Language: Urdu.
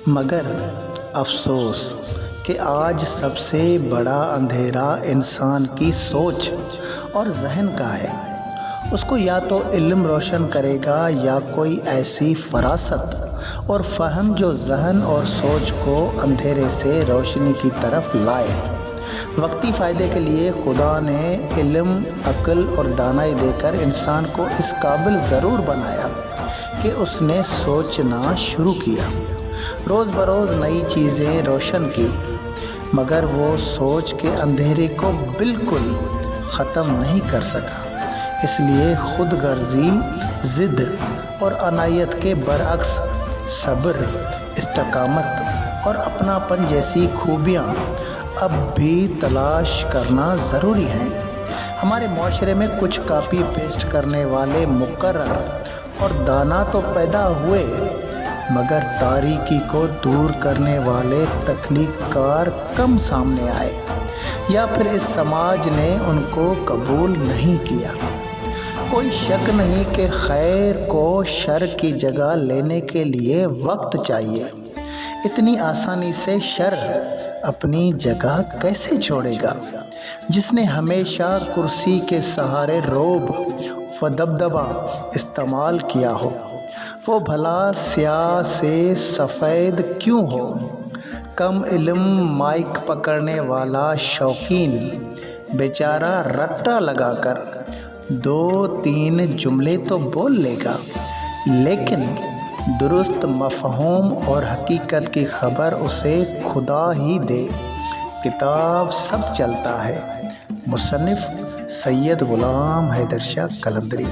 مگر افسوس کہ آج سب سے بڑا اندھیرا انسان کی سوچ اور ذہن کا ہے۔ اس کو یا تو علم روشن کرے گا یا کوئی ایسی فراست اور فہم جو ذہن اور سوچ کو اندھیرے سے روشنی کی طرف لائے۔ وقتی فائدے کے لیے خدا نے علم، عقل اور دانائی دے کر انسان کو اس قابل ضرور بنایا کہ اس نے سوچنا شروع کیا، روز بروز نئی چیزیں روشن کی، مگر وہ سوچ کے اندھیرے کو بالکل ختم نہیں کر سکا۔ اس لیے خود غرضی، ضد اور عنایت کے برعکس صبر، استقامت اور اپناپن جیسی خوبیاں اب بھی تلاش کرنا ضروری ہیں۔ ہمارے معاشرے میں کچھ کاپی پیسٹ کرنے والے مقرر اور دانا تو پیدا ہوئے، مگر تاریکی کو دور کرنے والے تخلیق کار کم سامنے آئے، یا پھر اس سماج نے ان کو قبول نہیں کیا۔ کوئی شک نہیں کہ خیر کو شر کی جگہ لینے کے لیے وقت چاہیے۔ اتنی آسانی سے شر اپنی جگہ کیسے چھوڑے گا؟ جس نے ہمیشہ کرسی کے سہارے رعب و دبدبہ استعمال کیا ہو، وہ بھلا سیاہ سے سفید کیوں ہو؟ کم علم مائک پکڑنے والا شوقین بیچارہ رٹا لگا کر 2-3 جملے تو بول لے گا، لیکن درست مفہوم اور حقیقت کی خبر اسے خدا ہی دے۔ کتاب سب چلتا ہے۔ مصنف سید غلام حیدر شاہ قلندری۔